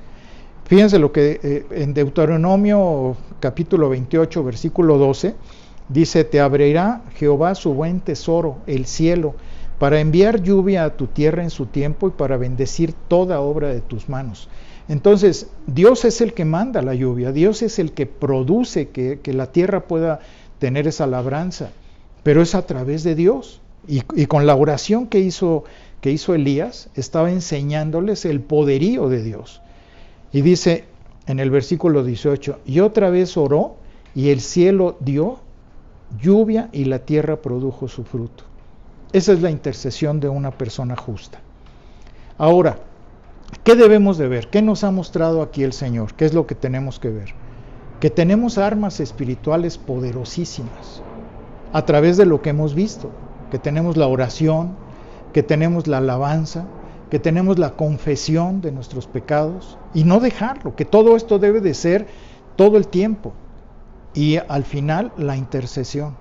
Fíjense lo que en Deuteronomio capítulo 28, versículo 12, dice: te abrirá Jehová su buen tesoro, el cielo, para enviar lluvia a tu tierra en su tiempo y para bendecir toda obra de tus manos. Entonces, Dios es el que manda la lluvia, Dios es el que produce que la tierra pueda tener esa labranza, pero es a través de Dios. Y con la oración que hizo Elías, estaba enseñándoles el poderío de Dios. Y dice en el versículo 18, y otra vez oró, y el cielo dio lluvia y la tierra produjo su fruto. Esa es la intercesión de una persona justa. Ahora, ¿qué debemos de ver? ¿Qué nos ha mostrado aquí el Señor? ¿Qué es lo que tenemos que ver? Que tenemos armas espirituales poderosísimas a través de lo que hemos visto, que tenemos la oración, que tenemos la alabanza, que tenemos la confesión de nuestros pecados, y no dejarlo, que todo esto debe de ser todo el tiempo. Y al final, la intercesión,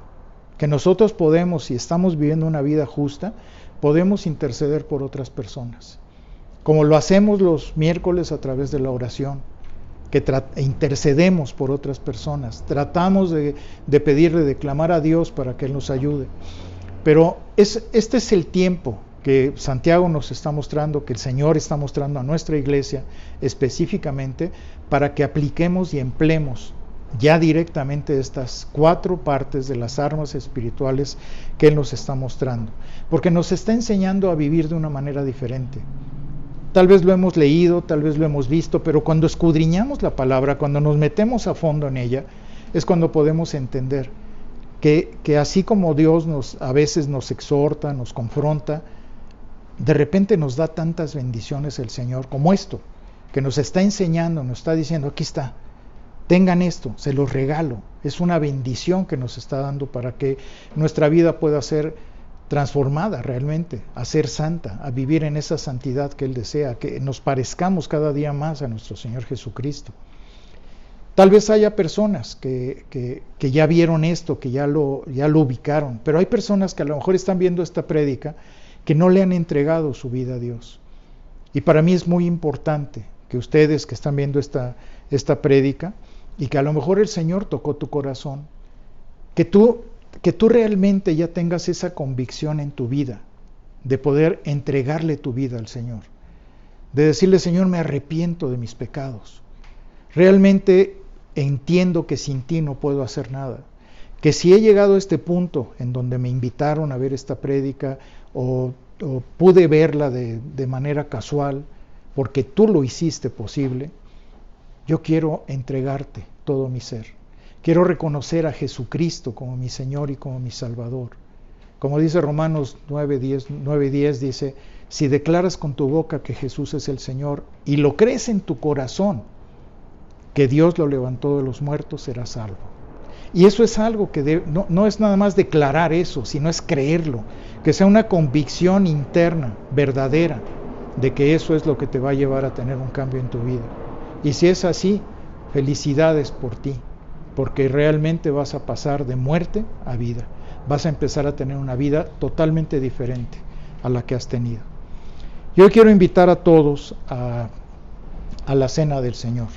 que nosotros podemos, si estamos viviendo una vida justa, podemos interceder por otras personas, como lo hacemos los miércoles a través de la oración, que intercedemos por otras personas, tratamos de pedirle, de clamar a Dios para que Él nos ayude. Pero este es el tiempo que Santiago nos está mostrando, que el Señor está mostrando a nuestra iglesia específicamente, para que apliquemos y empleemos ya directamente estas 4 partes de las armas espirituales que Él nos está mostrando, porque nos está enseñando a vivir de una manera diferente. Tal vez lo hemos leído, tal vez lo hemos visto, pero cuando escudriñamos la palabra, cuando nos metemos a fondo en ella, es cuando podemos entender que así como Dios a veces nos exhorta, nos confronta, de repente nos da tantas bendiciones el Señor, como esto, que nos está enseñando, nos está diciendo: aquí está, tengan esto, se los regalo. Es una bendición que nos está dando para que nuestra vida pueda ser transformada realmente, a ser santa, a vivir en esa santidad que Él desea, que nos parezcamos cada día más a nuestro Señor Jesucristo. Tal vez haya personas que ya vieron esto, que ya lo ubicaron, pero hay personas que a lo mejor están viendo esta prédica que no le han entregado su vida a Dios. Y para mí es muy importante que ustedes que están viendo esta prédica, y que a lo mejor el Señor tocó tu corazón, que tú realmente ya tengas esa convicción en tu vida, de poder entregarle tu vida al Señor, de decirle: Señor, me arrepiento de mis pecados, realmente entiendo que sin ti no puedo hacer nada, que si he llegado a este punto en donde me invitaron a ver esta prédica, o pude verla de manera casual, porque tú lo hiciste posible, yo quiero entregarte todo mi ser. Quiero reconocer a Jesucristo como mi Señor y como mi Salvador. Como dice Romanos 9:10, dice: si declaras con tu boca que Jesús es el Señor y lo crees en tu corazón que Dios lo levantó de los muertos, serás salvo. Y eso es algo que no es nada más declarar eso, sino es creerlo, que sea una convicción interna, verdadera, de que eso es lo que te va a llevar a tener un cambio en tu vida. Y si es así, felicidades por ti, porque realmente vas a pasar de muerte a vida, vas a empezar a tener una vida totalmente diferente a la que has tenido. Yo quiero invitar a todos a la Cena del Señor.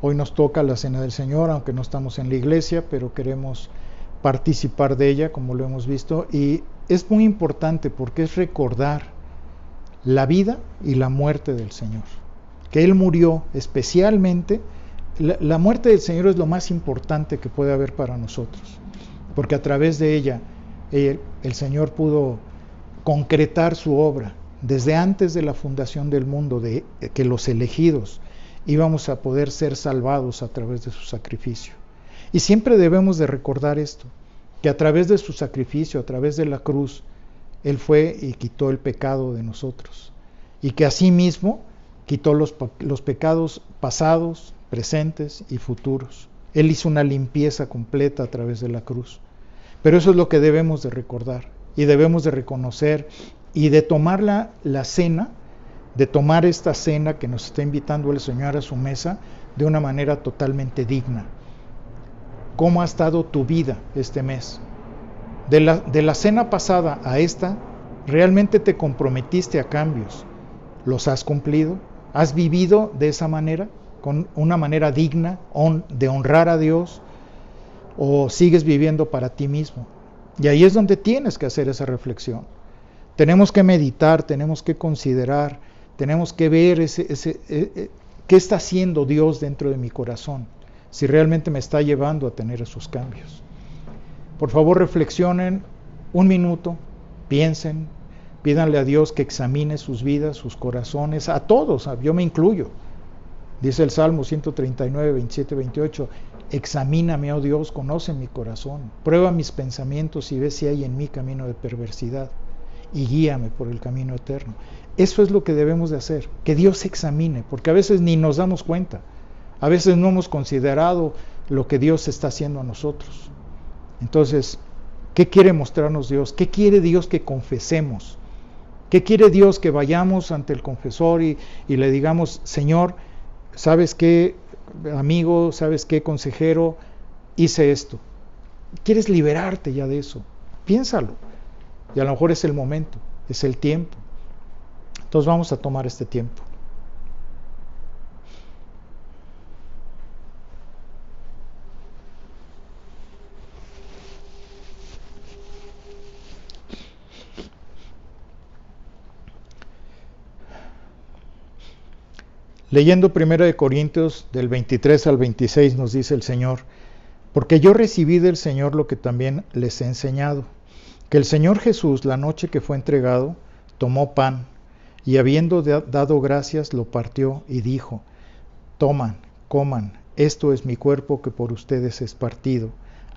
Hoy nos toca la Cena del Señor, aunque no estamos en la iglesia, pero queremos participar de ella, como lo hemos visto, y es muy importante porque es recordar la vida y la muerte del Señor, que Él murió especialmente. La muerte del Señor es lo más importante que puede haber para nosotros, porque a través de ella el Señor pudo concretar su obra desde antes de la fundación del mundo, de que los elegidos íbamos a poder ser salvados a través de su sacrificio. Y siempre debemos de recordar esto, que a través de su sacrificio, a través de la cruz, Él fue y quitó el pecado de nosotros, y que asimismo quitó los pecados pasados, presentes y futuros. Él hizo una limpieza completa a través de la cruz. Pero eso es lo que debemos de recordar, y debemos de reconocer y de tomar la cena, de tomar esta cena que nos está invitando el Señor a su mesa de una manera totalmente digna. ¿Cómo ha estado tu vida este mes? De la cena pasada a esta, ¿realmente te comprometiste a cambios? ¿Los has cumplido? ¿Has vivido de esa manera? ¿Con una manera digna de honrar a Dios? ¿O sigues viviendo para ti mismo? Y ahí es donde tienes que hacer esa reflexión. Tenemos que meditar, tenemos que considerar, tenemos que ver qué está haciendo Dios dentro de mi corazón, si realmente me está llevando a tener esos cambios. Por favor, reflexionen un minuto, piensen, pídanle a Dios que examine sus vidas, sus corazones, a todos, yo me incluyo. Dice el Salmo 139, 27, 28, examíname, oh Dios, conoce mi corazón, prueba mis pensamientos y ve si hay en mí camino de perversidad y guíame por el camino eterno. Eso es lo que debemos de hacer, que Dios examine, porque a veces ni nos damos cuenta, a veces no hemos considerado lo que Dios está haciendo a nosotros. Entonces, ¿qué quiere mostrarnos Dios? ¿Qué quiere Dios que confesemos? ¿Qué quiere Dios que vayamos ante el confesor y le digamos, Señor, ¿sabes qué, amigo? ¿Sabes qué, consejero? Hice esto. ¿Quieres liberarte ya de eso? Piénsalo. Y a lo mejor es el momento, es el tiempo. Entonces vamos a tomar este tiempo. Leyendo 1 Corintios del 23 al 26 nos dice el Señor, porque yo recibí del Señor lo que también les he enseñado, que el Señor Jesús, la noche que fue entregado, tomó pan, y habiendo dado gracias, lo partió y dijo, toman, coman, esto es mi cuerpo que por ustedes es partido,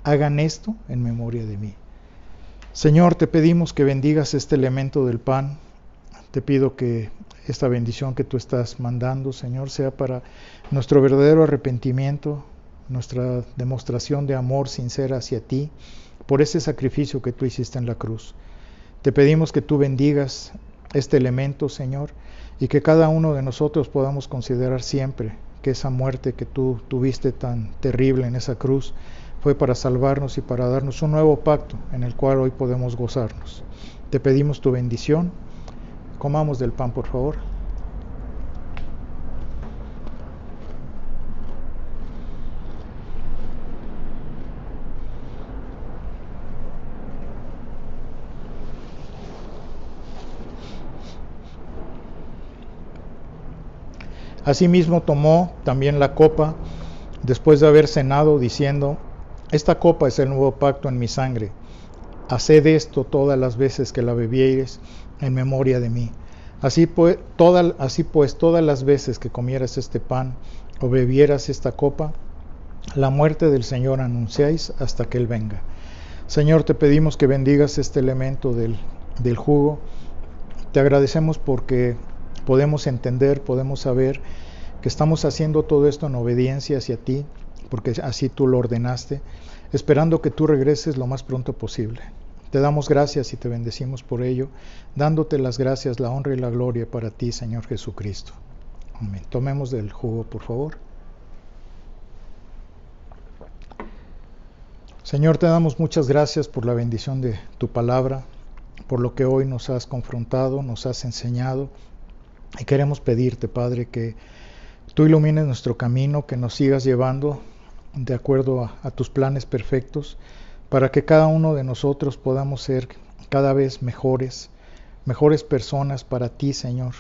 hagan esto en memoria de mí. Señor, te pedimos que bendigas este elemento del pan, te pido que esta bendición que tú estás mandando, Señor, sea para nuestro verdadero arrepentimiento, nuestra demostración de amor sincera hacia ti, por ese sacrificio que tú hiciste en la cruz. Te pedimos que tú bendigas este elemento, Señor, y que cada uno de nosotros podamos considerar siempre que esa muerte que tú tuviste tan terrible en esa cruz fue para salvarnos y para darnos un nuevo pacto en el cual hoy podemos gozarnos. Te pedimos tu bendición. Comamos del pan, por favor. Asimismo tomó también la copa después de haber cenado, diciendo, esta copa es el nuevo pacto en mi sangre. Haced esto todas las veces que la bebiereis en memoria de mí. Así pues, todas las veces que comieras este pan o bebieras esta copa, la muerte del Señor anunciáis hasta que Él venga. Señor, te pedimos que bendigas este elemento del jugo. Te agradecemos porque podemos entender, podemos saber que estamos haciendo todo esto en obediencia hacia ti, porque así tú lo ordenaste, esperando que tú regreses lo más pronto posible. Te damos gracias y te bendecimos por ello, dándote las gracias, la honra y la gloria para ti, Señor Jesucristo. Amén. Tomemos del jugo, por favor. Señor, te damos muchas gracias por la bendición de tu palabra, por lo que hoy nos has confrontado, nos has enseñado, y queremos pedirte, Padre, que tú ilumines nuestro camino, que nos sigas llevando de acuerdo a tus planes perfectos, para que cada uno de nosotros podamos ser cada vez mejores personas para ti, Señor,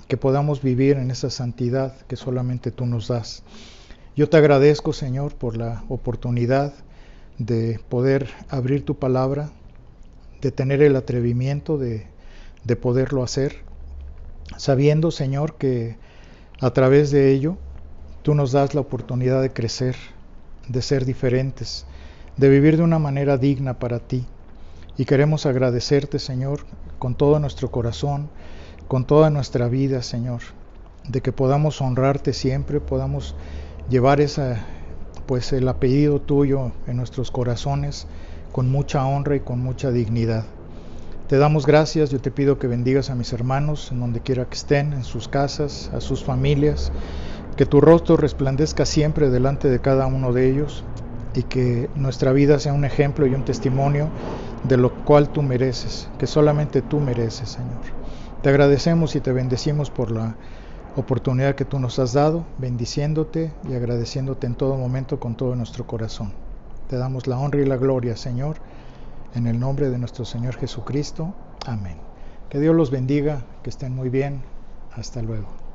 que podamos vivir en esa santidad que solamente tú nos das. Yo te agradezco, Señor, por la oportunidad de poder abrir tu palabra, de tener el atrevimiento de poderlo hacer, sabiendo, Señor, que a través de ello tú nos das la oportunidad de crecer, de ser diferentes, de vivir de una manera digna para ti. Y queremos agradecerte, Señor, con todo nuestro corazón, con toda nuestra vida, Señor, de que podamos honrarte siempre, podamos llevar el apellido tuyo en nuestros corazones con mucha honra y con mucha dignidad. Te damos gracias, yo te pido que bendigas a mis hermanos en donde quiera que estén, en sus casas, a sus familias, que tu rostro resplandezca siempre delante de cada uno de ellos y que nuestra vida sea un ejemplo y un testimonio de lo cual tú mereces, que solamente tú mereces, Señor. Te agradecemos y te bendecimos por la oportunidad que tú nos has dado, bendiciéndote y agradeciéndote en todo momento con todo nuestro corazón. Te damos la honra y la gloria, Señor, en el nombre de nuestro Señor Jesucristo. Amén. Que Dios los bendiga, que estén muy bien. Hasta luego.